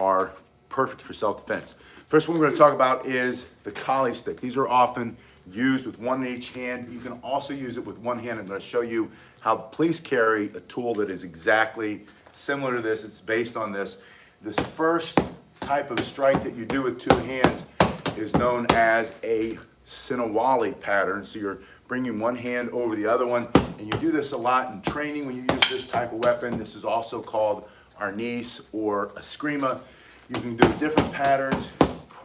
are perfect for self-defense. First one we're going to talk about is the collie stick. These are often used with one in each hand. You can also use it with one hand. I'm going to show you how police carry a tool that is exactly similar to this. It's based on this. This first type of strike that you do with two hands is known as a Sinawali pattern. So you're bringing one hand over the other one, and you do this a lot in training when you use this type of weapon. This is also called arnis or eskrima. You can do different patterns.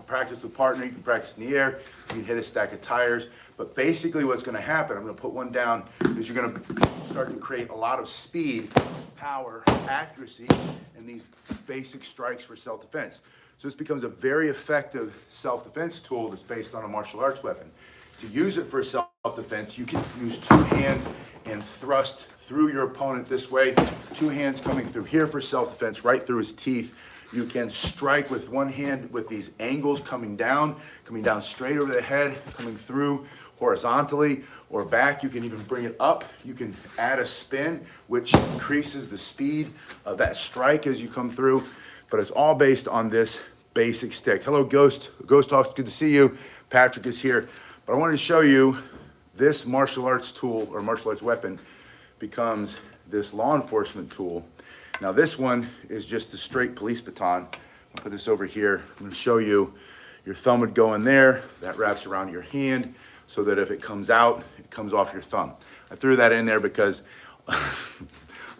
Practice with partner, you can practice in the air, you can hit a stack of tires, but basically what's going to happen, I'm going to put one down, is you're going to start to create a lot of speed, power, accuracy in these basic strikes for self-defense. So this becomes a very effective self-defense tool that's based on a martial arts weapon. To use it for self-defense, you can use two hands and thrust through your opponent this way, two hands coming through here for self-defense, right through his teeth. You can strike with one hand with these angles coming down straight over the head, coming through horizontally or back. You can even bring it up. You can add a spin, which increases the speed of that strike as you come through. But it's all based on this basic stick. Hello, Ghost. Ghost Talks, good to see you. Patrick is here. But I wanted to show you this martial arts tool or martial arts weapon becomes this law enforcement tool. Now this one is just a straight police baton. I'll put this over here. I'm going to show you. Your thumb would go in there. That wraps around your hand so that if it comes out, it comes off your thumb. I threw that in there because a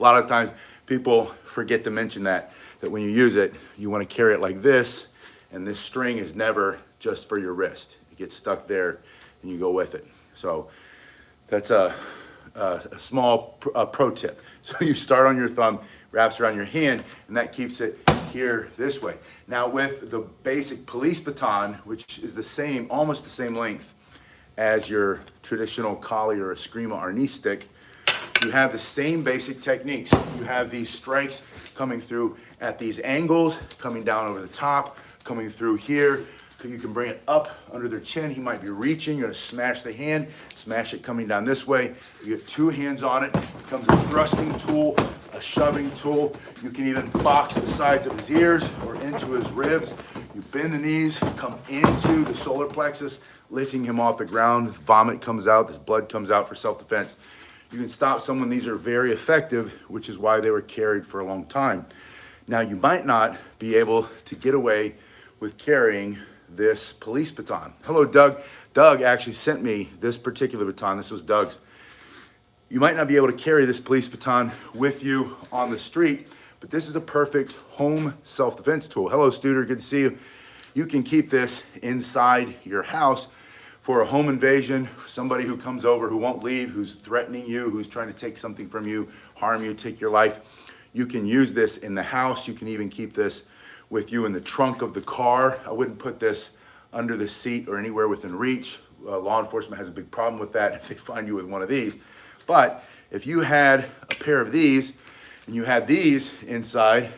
lot of times people forget to mention that when you use it, you want to carry it like this, and this string is never just for your wrist. It gets stuck there and you go with it. So that's a small pro tip. So you start on your thumb, wraps around your hand, and that keeps it here this way. Now with the basic police baton, which is the same, almost the same length as your traditional collie or eskrima arnis stick, you have the same basic techniques. You have these strikes coming through at these angles, coming down over the top, coming through here. You can bring it up under their chin. He might be reaching. You're going to smash the hand, smash it coming down this way. You get two hands on it. It becomes a thrusting tool, a shoving tool. You can even box the sides of his ears or into his ribs. You bend the knees, come into the solar plexus, lifting him off the ground. Vomit comes out. This blood comes out for self-defense. You can stop someone. These are very effective, which is why they were carried for a long time. Now, you might not be able to get away with carrying this police baton. Hello, Doug. Doug actually sent me this particular baton. This was Doug's. You might not be able to carry this police baton with you on the street, but this is a perfect home self-defense tool. Hello, Studer. Good to see you. You can keep this inside your house for a home invasion, somebody who comes over who won't leave, who's threatening you, who's trying to take something from you, harm you, take your life. You can use this in the house. You can even keep this with you in the trunk of the car. I wouldn't put this under the seat or anywhere within reach. Law enforcement has a big problem with that if they find you with one of these. But if you had a pair of these and you had these inside,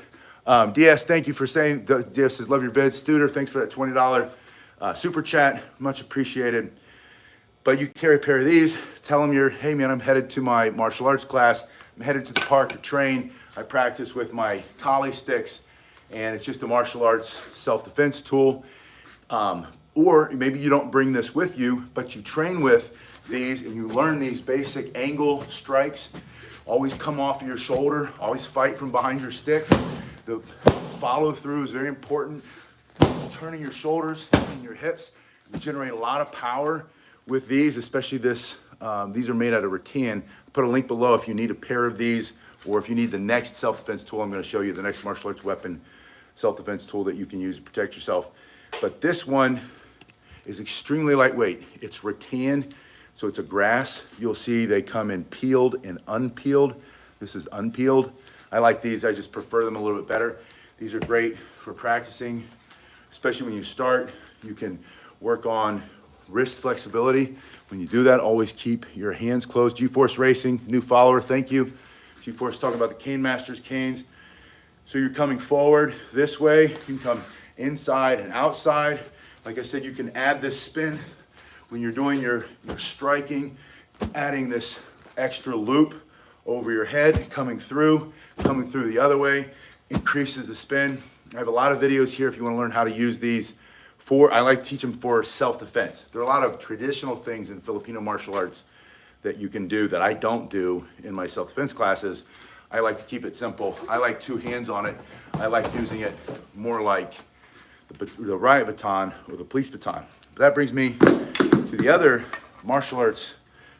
DS, thank you for saying, DS says, love your vids. Studer, thanks for that $20 super chat, much appreciated. But you carry a pair of these, tell them hey man, I'm headed to my martial arts class. I'm headed to the park to train. I practice with my collie sticks, and it's just a martial arts self-defense tool. Or maybe you don't bring this with you, but you train with these and you learn these basic angle strikes. Always come off of your shoulder, always fight from behind your stick. The follow through is very important. Turning your shoulders and your hips. You generate a lot of power with these, especially this. These are made out of rattan. I'll put a link below if you need a pair of these, or if you need the next self-defense tool. I'm going to show you the next martial arts weapon self-defense tool that you can use to protect yourself. But this one is extremely lightweight. It's rattan, so it's a grass. You'll see they come in peeled and unpeeled. This is unpeeled. I like these. I just prefer them a little bit better. These are great for practicing, especially when you start. You can work on wrist flexibility. When you do that, always keep your hands closed. G-Force Racing, new follower, thank you. G-Force talking about the Cane Masters canes. So you're coming forward this way. You can come inside and outside. Like I said, you can add this spin when you're doing your striking, adding this extra loop over your head, coming through the other way, increases the spin. I have a lot of videos here if you want to learn how to use these I like to teach them for self-defense. There are a lot of traditional things in Filipino martial arts that you can do that I don't do in my self-defense classes. I like to keep it simple. I like 2 hands on it. I like using it more like the riot baton or the police baton. But that brings me to the other martial arts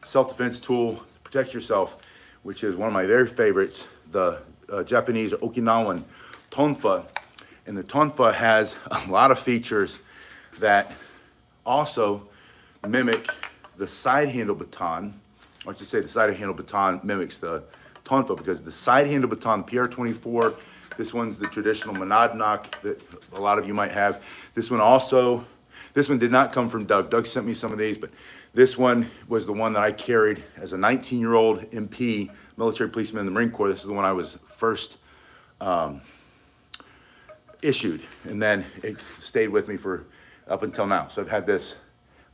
self-defense tool to protect yourself, which is one of my very favorites, the Japanese or Okinawan tonfa. And the tonfa has a lot of features that also mimic the side handle baton. I want to say the side handle baton mimics the tonfa, because the side handle baton, PR24, this one's the traditional monadnock that a lot of you might have. This one did not come from Doug. Doug sent me some of these, but this one was the one that I carried as a 19-year-old MP, military policeman in the Marine Corps. This is the one I was first issued, and then it stayed with me for up until now. So I've had this,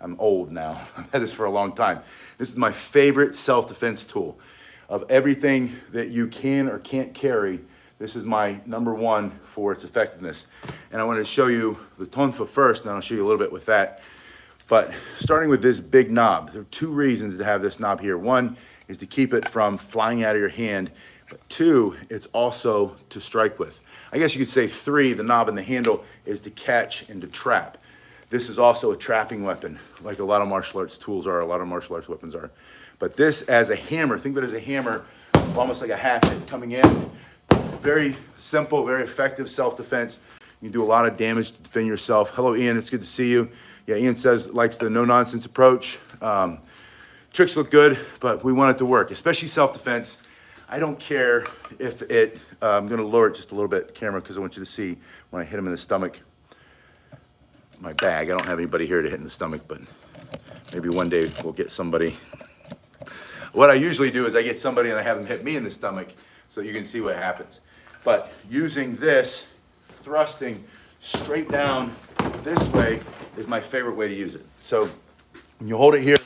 I'm old now, I've had this for a long time. This is my favorite self-defense tool. Of everything that you can or can't carry, this is my number one for its effectiveness. And I want to show you the tonfa first, and then I'll show you a little bit with that. But starting with this big knob, there are 2 reasons to have this knob here. One is to keep it from flying out of your hand, but 2, it's also to strike with. I guess you could say 3, the knob and the handle, is to catch and to trap. This is also a trapping weapon, like a lot of martial arts tools are, a lot of martial arts weapons are. But this as a hammer, think of it as a hammer, almost like a hatchet coming in. Very simple, very effective self-defense. You can do a lot of damage to defend yourself. Hello, Ian, it's good to see you. Yeah, Ian likes the no-nonsense approach. Tricks look good, but we want it to work, especially self-defense. I don't care if I'm gonna lower it just a little bit, the camera, because I want you to see when I hit him in the stomach. My bag, I don't have anybody here to hit in the stomach, but maybe one day we'll get somebody. What I usually do is I get somebody and I have them hit me in the stomach so you can see what happens. But using this, thrusting straight down this way is my favorite way to use it. So when you hold it here,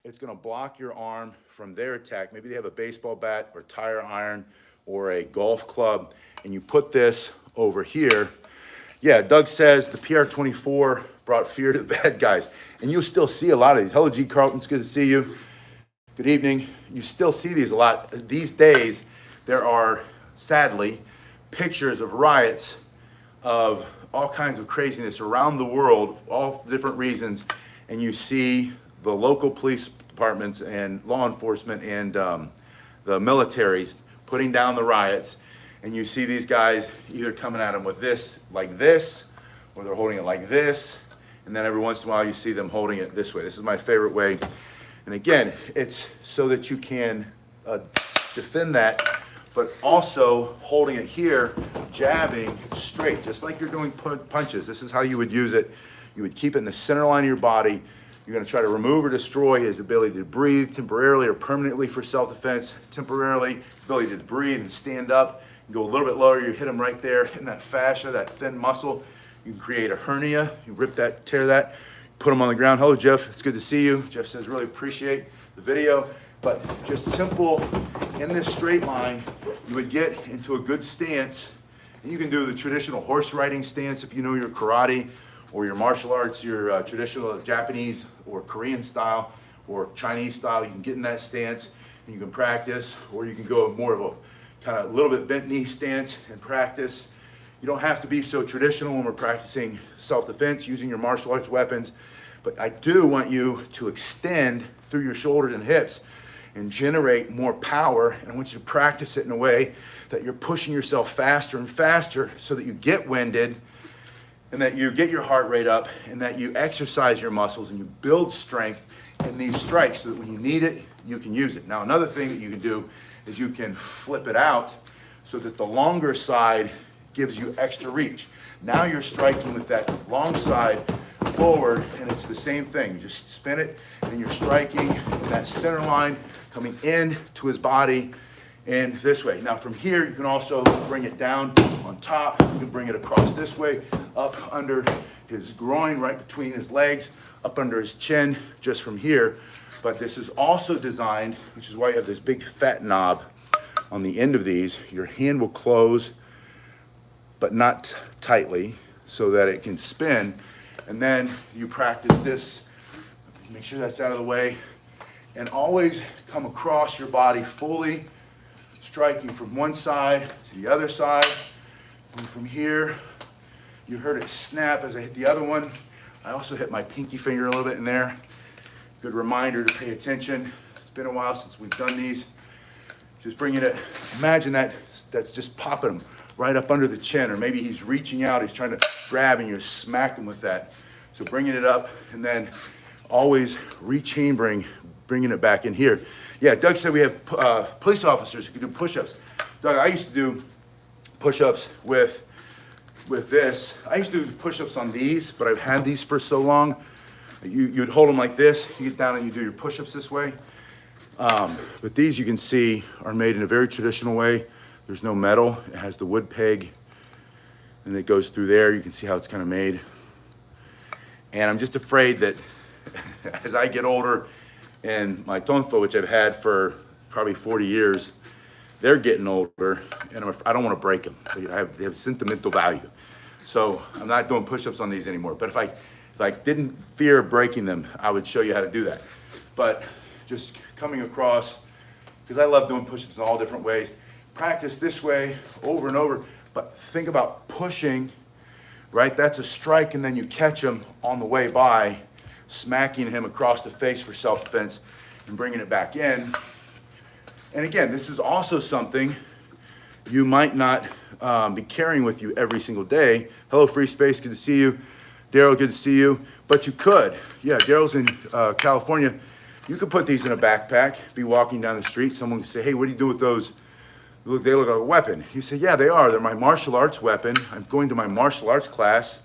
it's gonna block your arm from their attack. Maybe they have a baseball bat or tire iron or a golf club, and you put this over here. Yeah, Doug says the PR24 brought fear to the bad guys. And you'll still see a lot of these. Hello, G. Carlton, it's good to see you. Good evening. You still see these a lot. These days, there are, sadly, pictures of riots of all kinds of craziness around the world, all different reasons. And you see the local police departments and law enforcement and the militaries putting down the riots. And you see these guys either coming at them with this, like this, or they're holding it like this. And then every once in a while you see them holding it this way. This is my favorite way. And again, it's so that you can defend that, but also holding it here, jabbing straight, just like you're doing punches. This is how you would use it. You would keep it in the center line of your body. You're gonna try to remove or destroy his ability to breathe temporarily or permanently for self-defense. Temporarily, his ability to breathe and stand up. You go a little bit lower, you hit him right there in that fascia, that thin muscle. You can create a hernia. You rip that, tear that, put him on the ground. Hello, Jeff. It's good to see you. Jeff says, really appreciate the video. But just simple, in this straight line, you would get into a good stance. And you can do the traditional horse riding stance if you know your karate or your martial arts, your traditional Japanese or Korean style or Chinese style. You can get in that stance and you can practice, or you can go more of a kind of a little bit bent knee stance and practice. You don't have to be so traditional when we're practicing self-defense using your martial arts weapons, but I do want you to extend through your shoulders and hips and generate more power, and I want you to practice it in a way that you're pushing yourself faster and faster so that you get winded and that you get your heart rate up and that you exercise your muscles and you build strength in these strikes so that when you need it, you can use it. Now, another thing that you can do is you can flip it out so that the longer side gives you extra reach. Now you're striking with that long side forward, and it's the same thing. You just spin it, and you're striking in that center line, coming in to his body, and this way. Now from here, you can also bring it down on top. You can bring it across this way, up under his groin, right between his legs, up under his chin, just from here. But this is also designed, which is why you have this big fat knob on the end of these. Your hand will close but not tightly, so that it can spin. And then you practice this. Make sure that's out of the way. And always come across your body fully, striking from one side to the other side. And from here, you heard it snap as I hit the other one. I also hit my pinky finger a little bit in there. Good reminder to pay attention. It's been a while since we've done these. Just bringing it, imagine that's just popping him right up under the chin, or maybe he's reaching out, he's trying to grab and you smack him with that. So bringing it up, and then always rechambering, bringing it back in here. Yeah, Doug said we have police officers who can do push-ups. Doug, I used to do push-ups with this. I used to do push-ups on these, but I've had these for so long. You'd hold them like this, you get down and you do your push-ups this way. But these, you can see, are made in a very traditional way. There's no metal. It has the wood peg, and it goes through there. You can see how it's kind of made. And I'm just afraid that as I get older, and my tonfa, which I've had for probably 40 years, they're getting older, and I don't want to break them. They have sentimental value. So I'm not doing push-ups on these anymore. But if I didn't fear breaking them, I would show you how to do that. But just coming across, because I love doing push-ups in all different ways. Practice this way over and over, but think about pushing, right? That's a strike, and then you catch him on the way by, smacking him across the face for self-defense and bringing it back in. And again, this is also something you might not be carrying with you every single day. Hello, Free Space, good to see you. Daryl, good to see you. But you could. Yeah, Daryl's in California. You could put these in a backpack, be walking down the street. Someone could say, hey, what do you do with those? They look like a weapon. You say, yeah, they are. They're my martial arts weapon. I'm going to my martial arts class.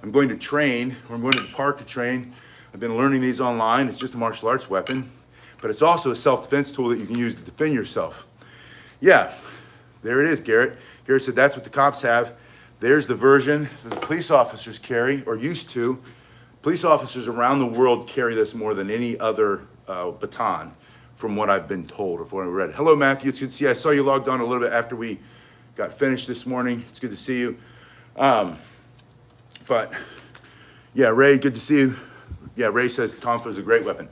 I'm going to train, or I'm going to the park to train. I've been learning these online. It's just a martial arts weapon. But it's also a self-defense tool that you can use to defend yourself. Yeah, there it is, Garrett. Garrett said that's what the cops have. There's the version that the police officers carry, or used to. Police officers around the world carry this more than any other baton, from what I've been told or from what I read. Hello, Matthew. It's good to see you. I saw you logged on a little bit after we got finished this morning. It's good to see you. But yeah, Ray, good to see you. Yeah, Ray says tonfa is a great weapon.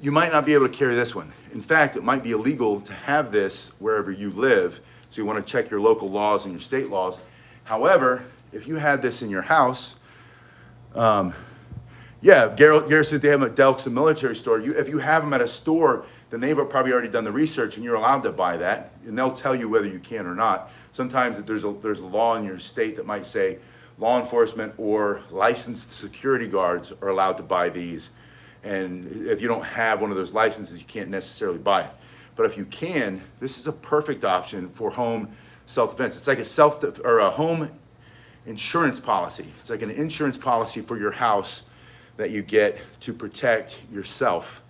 You might not be able to carry this one. In fact, it might be illegal to have this wherever you live. So you want to check your local laws and your state laws. However, if you had this in your house, yeah, Garrett says they have them at Delks, a military store. If you have them at a store, then they've probably already done the research and you're allowed to buy that. And they'll tell you whether you can or not. Sometimes there's a law in your state that might say law enforcement or licensed security guards are allowed to buy these. And if you don't have one of those licenses, you can't necessarily buy it. But if you can, this is a perfect option for home self-defense. It's like a home insurance policy. It's like an insurance policy for your house that you get to protect yourself,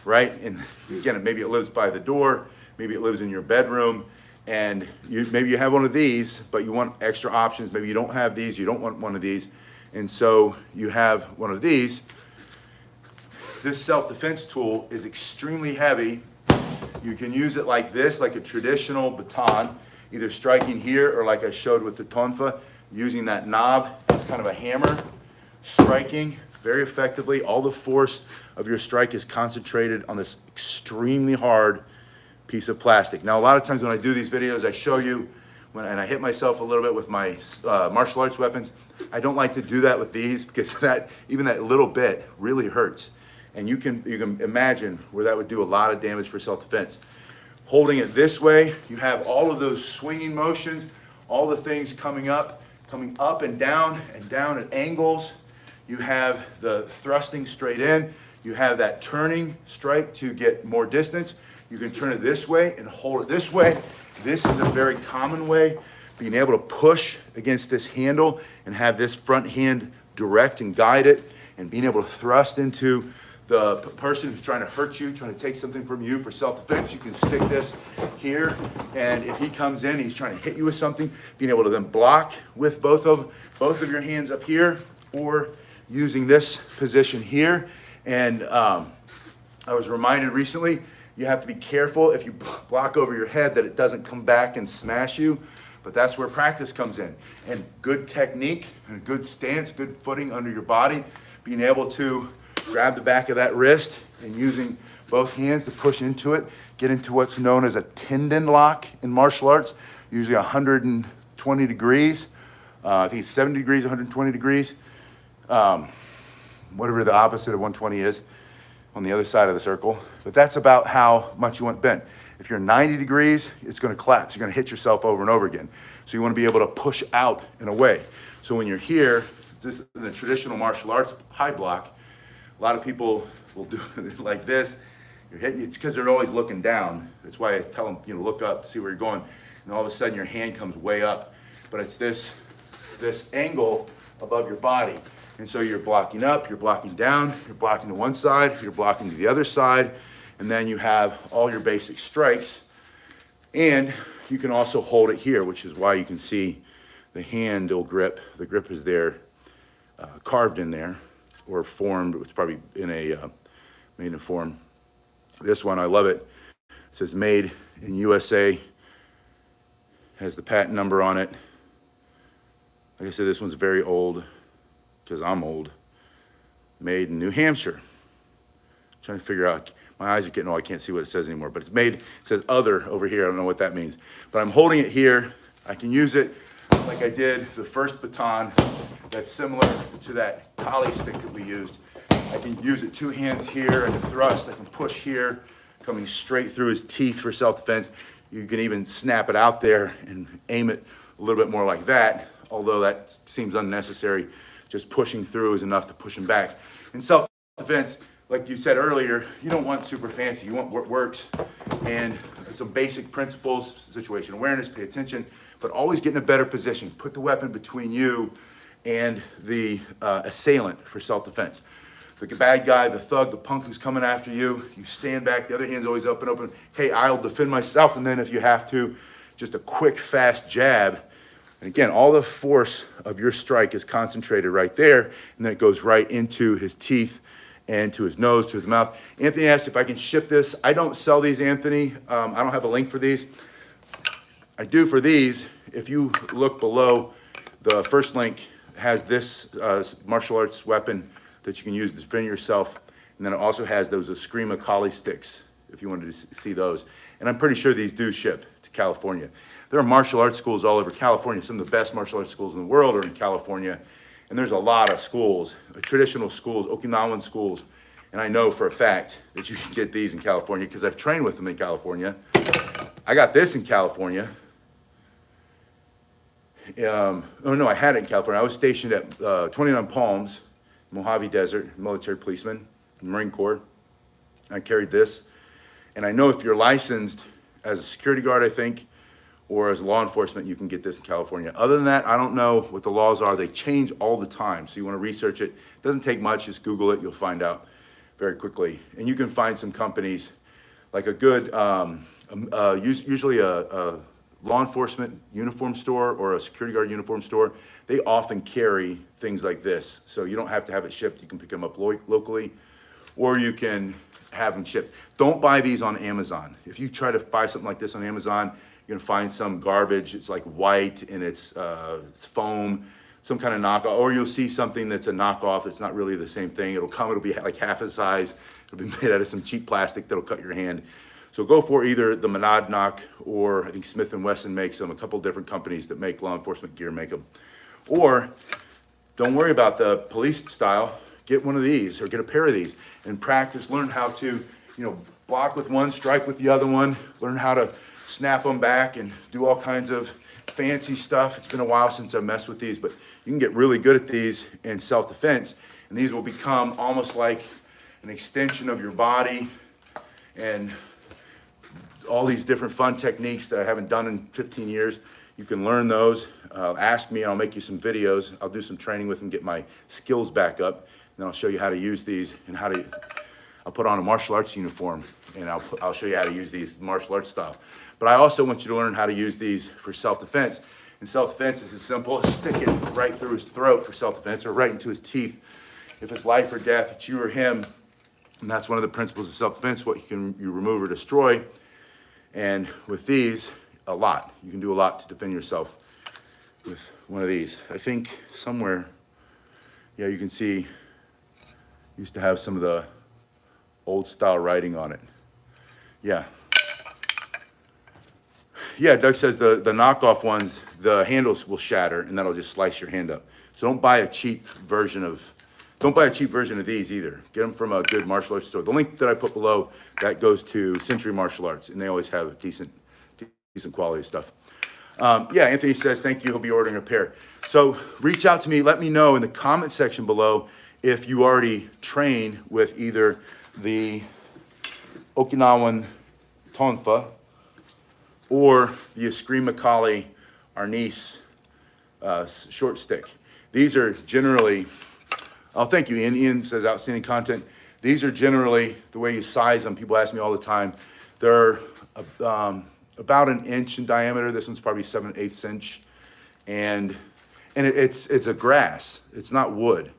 right? And again, maybe it lives by the door, maybe it lives in your bedroom, and maybe you have one of these, but you want extra options. Maybe you don't have these, you don't want one of these, and so you have one of these. This self-defense tool is extremely heavy. You can use it like this, like a traditional baton, either striking here or like I showed with the tonfa, using that knob as kind of a hammer, striking very effectively. All the force of your strike is concentrated on this extremely hard piece of plastic. Now, a lot of times when I do these videos, I show you and I hit myself a little bit with my martial arts weapons. I don't like to do that with these because even that little bit really hurts. And you can imagine where that would do a lot of damage for self-defense. Holding it this way, you have all of those swinging motions, all the things coming up and down at angles. You have the thrusting straight in. You have that turning strike to get more distance. You can turn it this way and hold it this way. This is a very common way, being able to push against this handle and have this front hand direct and guide it, and being able to thrust into the person who's trying to hurt you, trying to take something from you for self-defense. You can stick this here, and if he comes in, he's trying to hit you with something, being able to then block with both of your hands up here, or using this position here. And I was reminded recently, you have to be careful if you block over your head that it doesn't come back and smash you. But that's where practice comes in. And good technique and a good stance, good footing under your body, being able to grab the back of that wrist and using both hands to push into it, get into what's known as a tendon lock in martial arts, usually 120 degrees. I think it's 70 degrees, 120 degrees. Whatever the opposite of 120 is on the other side of the circle. But that's about how much you want bent. If you're 90 degrees, it's gonna collapse. You're gonna hit yourself over and over again. So you wanna be able to push out and away. So when you're here, this is the traditional martial arts high block, a lot of people will do it like this. You're hitting, it's because they're always looking down. That's why I tell them, look up, see where you're going. And all of a sudden your hand comes way up. But it's this angle above your body. And so you're blocking up, you're blocking down, you're blocking to one side, you're blocking to the other side. And then you have all your basic strikes. And you can also hold it here, which is why you can see the handle grip. The grip is there, carved in there, or formed. It's probably in a made in form. This one, I love it. It says made in USA. Has the patent number on it. Like I said, this one's very old, because I'm old. Made in New Hampshire. I'm trying to figure out, my eyes are getting old, I can't see what it says anymore, but it's made, it says other over here, I don't know what that means. But I'm holding it here, I can use it like I did the first baton that's similar to that collie stick that we used. I can use it two hands here and a thrust, I can push here, coming straight through his teeth for self-defense. You can even snap it out there and aim it a little bit more like that, although that seems unnecessary. Just pushing through is enough to push him back. In self-defense, like you said earlier, you don't want super fancy, you want what works. And some basic principles, situation awareness, pay attention, but always get in a better position. Put the weapon between you and the assailant for self-defense. The bad guy, the thug, the punk who's coming after you, you stand back, the other hand's always up and open. Hey, I'll defend myself, and then if you have to, just a quick, fast jab. And again, all the force of your strike is concentrated right there, and then it goes right into his teeth and to his nose, to his mouth. Anthony asked if I can ship this. I don't sell these, Anthony. I don't have a link for these. I do for these. If you look below, the first link has this martial arts weapon that you can use to defend yourself. And then it also has those Eskrima collie sticks, if you wanted to see those. And I'm pretty sure these do ship to California. There are martial arts schools all over California. Some of the best martial arts schools in the world are in California. And there's a lot of schools, traditional schools, Okinawan schools. And I know for a fact that you can get these in California because I've trained with them in California. I got this in California. Oh no, I had it in California. I was stationed at 29 Palms, Mojave Desert, military policeman, Marine Corps. I carried this. And I know if you're licensed as a security guard, I think, or as law enforcement, you can get this in California. Other than that, I don't know what the laws are. They change all the time, so you want to research it. It doesn't take much, just Google it, you'll find out very quickly. And you can find some companies, like a good, usually a law enforcement uniform store or a security guard uniform store. They often carry things like this, so you don't have to have it shipped. You can pick them up locally, or you can have them shipped. Don't buy these on Amazon. If you try to buy something like this on Amazon, you're gonna find some garbage. It's like white and it's foam, some kind of knockoff, or you'll see something that's a knockoff that's not really the same thing. It'll be like half the size. It'll be made out of some cheap plastic that'll cut your hand. So go for either the Monadnock or I think Smith & Wesson makes them. A couple different companies that make law enforcement gear make them. Or don't worry about the police style. Get one of these or get a pair of these and practice. Learn how to, block with one, strike with the other one. Learn how to snap them back and do all kinds of fancy stuff. It's been a while since I've messed with these, but you can get really good at these in self-defense. And these will become almost like an extension of your body and all these different fun techniques that I haven't done in 15 years. You can learn those. Ask me and I'll make you some videos. I'll do some training with them, get my skills back up. Then I'll show you how to use these and I'll put on a martial arts uniform and I'll show you how to use these martial arts style. But I also want you to learn how to use these for self-defense. And self-defense is as simple as stick it right through his throat for self-defense or right into his teeth. If it's life or death, it's you or him. And that's one of the principles of self-defense, what you remove or destroy. And with these, a lot. You can do a lot to defend yourself. with one of these. I think somewhere, yeah, you can see, used to have some of the old style writing on it. Yeah. Yeah, Doug says the knockoff ones, the handles will shatter and that'll just slice your hand up. So don't buy a cheap version of these either. Get them from a good martial arts store. The link that I put below, that goes to Century Martial Arts, and they always have decent quality stuff. Yeah, Anthony says, thank you, he'll be ordering a pair. So reach out to me, let me know in the comment section below if you already train with either the Okinawan tonfa or the Eskrima Kali Arnis short stick. These are generally, oh, thank you, Ian. Ian says outstanding content. These are generally the way you size them. People ask me all the time. They're about an inch in diameter. This one's probably 7/8 inch. And it's a grass. It's not wood.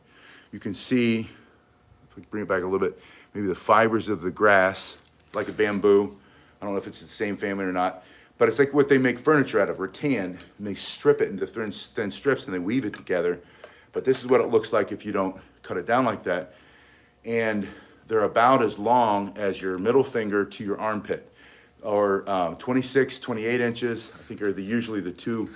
You can see, if we bring it back a little bit, maybe the fibers of the grass, like a bamboo. I don't know if it's the same family or not. But it's like what they make furniture out of, rattan, and they strip it into thin strips and they weave it together. But this is what it looks like if you don't cut it down like that. And they're about as long as your middle finger to your armpit, or 26, 28 inches, I think are usually the two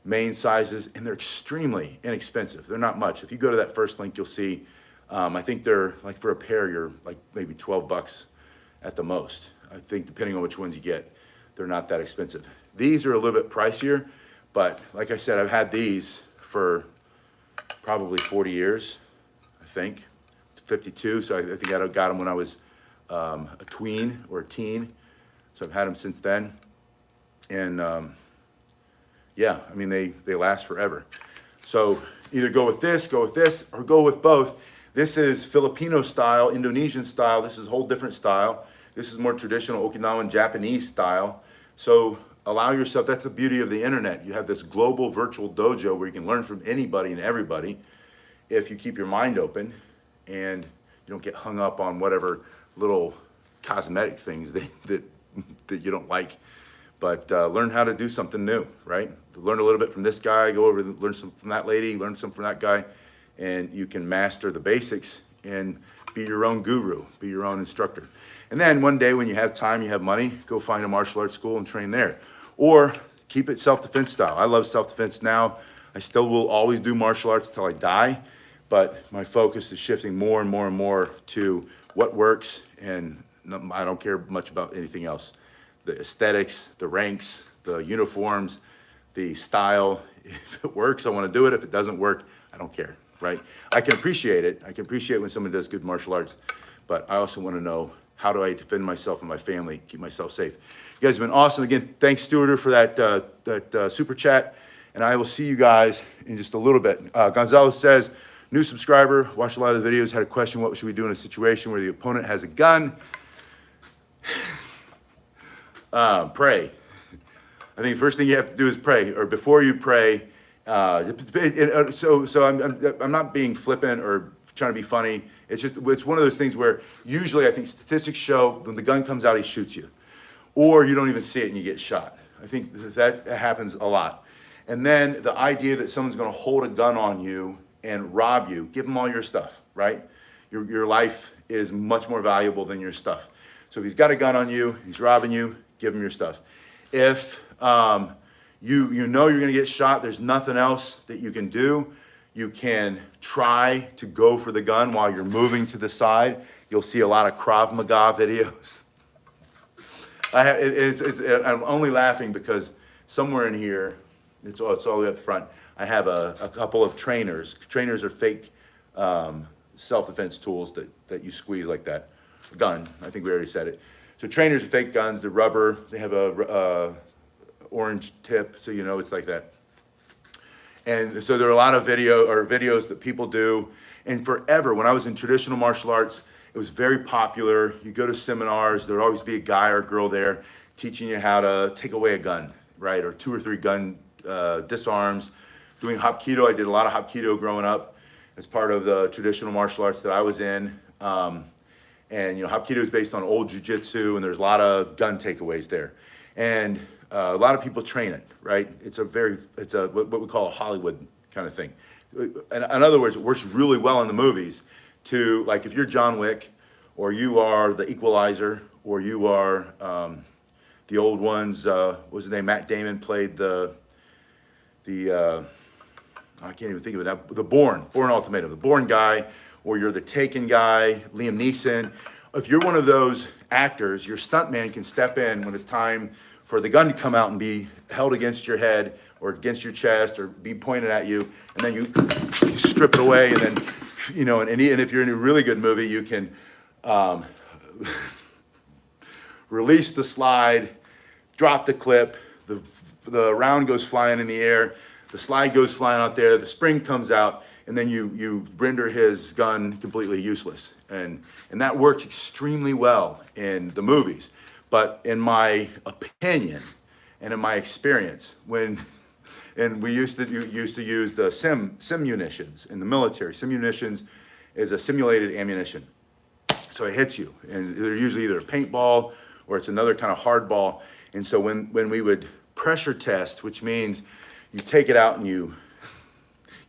main sizes, and they're extremely inexpensive. They're not much. If you go to that first link, you'll see, I think they're like for a pair, you're like maybe 12 bucks at the most. I think depending on which ones you get. They're not that expensive. These are a little bit pricier, but like I said, I've had these for probably 40 years, I think. 52, so I think I got them when I was a tween or a teen. So I've had them since then. And yeah, I mean, they last forever. So either go with this, or go with both. This is Filipino style, Indonesian style. This is a whole different style. This is more traditional Okinawan Japanese style. So allow yourself, that's the beauty of the internet. You have this global virtual dojo where you can learn from anybody and everybody if you keep your mind open and you don't get hung up on whatever little cosmetic things that you don't like. But learn how to do something new, right? Learn a little bit from this guy, go over, learn some from that lady, learn some from that guy, and you can master the basics and be your own guru, be your own instructor. And then one day when you have time, you have money, go find a martial arts school and train there. Or keep it self-defense style. I love self-defense now. I still will always do martial arts till I die, but my focus is shifting more and more and more to what works, and I don't care much about anything else. The aesthetics, the ranks, the uniforms, the style. If it works, I want to do it. If it doesn't work, I don't care, right? I can appreciate it. I can appreciate when someone does good martial arts, but I also want to know, how do I defend myself and my family, keep myself safe? You guys have been awesome. Again, thanks, Stuarter, for that super chat, and I will see you guys in just a little bit. Gonzalez says, new subscriber, watched a lot of the videos, had a question, what should we do in a situation where the opponent has a gun? Pray. I think the first thing you have to do is pray, or before you pray. So I'm not being flippant or trying to be funny. It's one of those things where usually I think statistics show when the gun comes out, he shoots you, or you don't even see it and you get shot. I think that happens a lot. And then the idea that someone's going to hold a gun on you and rob you, give them all your stuff, right? Your life is much more valuable than your stuff. So if he's got a gun on you, he's robbing you, give him your stuff. If you know you're going to get shot, there's nothing else that you can do. You can try to go for the gun while you're moving to the side. You'll see a lot of Krav Maga videos. I'm only laughing because somewhere in here, it's all the way up front, I have a couple of trainers. Trainers are fake self-defense tools that you squeeze like that. A gun, I think we already said it. So trainers are fake guns, they're rubber, they have a orange tip, so you know it's like that. And so there are a lot of videos that people do. And forever, when I was in traditional martial arts, it was very popular. You go to seminars, there would always be a guy or a girl there teaching you how to take away a gun, right? Or 2 or 3 gun disarms. Doing Hapkido, I did a lot of Hapkido growing up as part of the traditional martial arts that I was in. And you know, Hapkido is based on old jiu-jitsu, and there's a lot of gun takeaways there. And a lot of people train it, right? It's what we call a Hollywood kind of thing. In other words, it works really well in the movies to, like, if you're John Wick, or you are the Equalizer, or you are the old ones, what was his name? Matt Damon played I can't even think of it now, the Bourne Ultimatum, the Bourne guy, or you're the Taken guy, Liam Neeson. If you're one of those actors, your stuntman can step in when it's time for the gun to come out and be held against your head or against your chest or be pointed at you, and then you strip it away, and then, you know, and if you're in a really good movie, you can release the slide, drop the clip, the round goes flying in the air, the slide goes flying out there, the spring comes out, and then you render his gun completely useless. And that works extremely well in the movies. But in my opinion and in my experience, and we used to use the sim munitions in the military. Sim munitions is a simulated ammunition. So it hits you, and they're usually either a paintball or it's another kind of hard ball. And so when we would pressure test, which means you take it out and you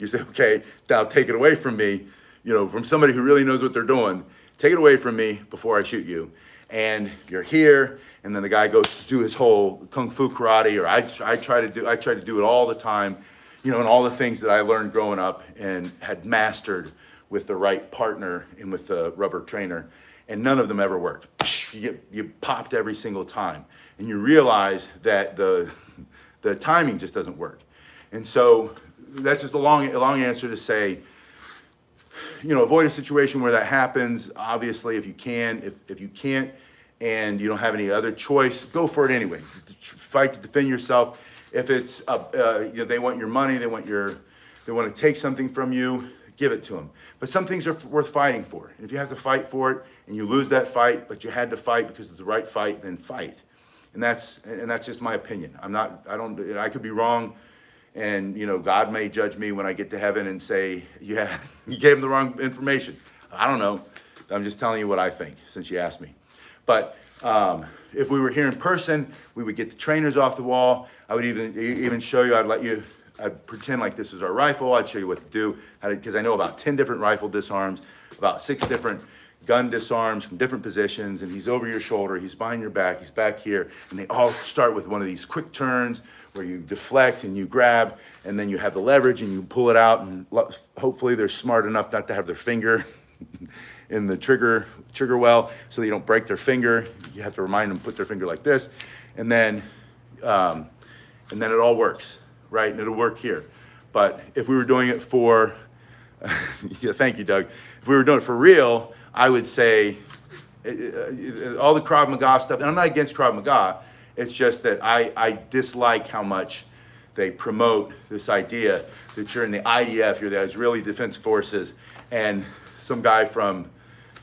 say, okay, now take it away from me, you know, from somebody who really knows what they're doing, take it away from me before I shoot you. And you're here, and then the guy goes to do his whole kung fu karate, or I try to do it all the time, you know, and all the things that I learned growing up and had mastered with the right partner and with the rubber trainer, and none of them ever worked. You popped every single time, and you realize that the timing just doesn't work. And so that's just a long answer to say, you know, avoid a situation where that happens. Obviously, if you can, if you can't, and you don't have any other choice, go for it anyway. Fight to defend yourself. If it's you know, they want your money, they want to take something from you, give it to them. But some things are worth fighting for. And if you have to fight for it and you lose that fight, but you had to fight because it's the right fight, then fight. And that's just my opinion. I could be wrong. And, you know, God may judge me when I get to heaven and say, yeah, you gave him the wrong information. I don't know. I'm just telling you what I think, since you asked me. But if we were here in person, we would get the trainers off the wall. I would even show you, I'd pretend like this is our rifle. I'd show you what to do, because I know about 10 different rifle disarms, about 6 different gun disarms from different positions, and he's over your shoulder, he's behind your back, he's back here, and they all start with one of these quick turns where you deflect and you grab, and then you have the leverage and you pull it out, and hopefully they're smart enough not to have their finger in the trigger well, so you don't break their finger. You have to remind them to put their finger like this, and then it all works, right? And it'll work here. But if we were doing it for, yeah, thank you, Doug. If we were doing it for real, I would say all the Krav Maga stuff, and I'm not against Krav Maga, it's just that I dislike how much they promote this idea that you're in the IDF, you're the Israeli Defense Forces, and some guy from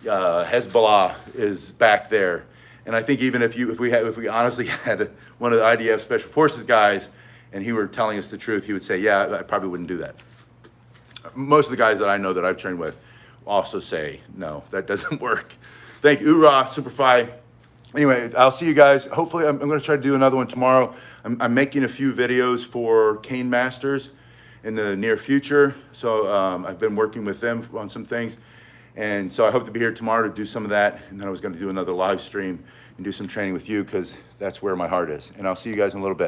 Hezbollah is back there. And I think even if we honestly had one of the IDF Special Forces guys and he were telling us the truth, he would say, yeah, I probably wouldn't do that. Most of the guys that I know that I've trained with also say, no, that doesn't work. Thank you, Ura, Superfly. Anyway, I'll see you guys. Hopefully, I'm going to try to do another one tomorrow. I'm making a few videos for Cane Masters in the near future. So I've been working with them on some things. And so I hope to be here tomorrow to do some of that. And then I was going to do another live stream and do some training with you, because that's where my heart is. And I'll see you guys in a little bit.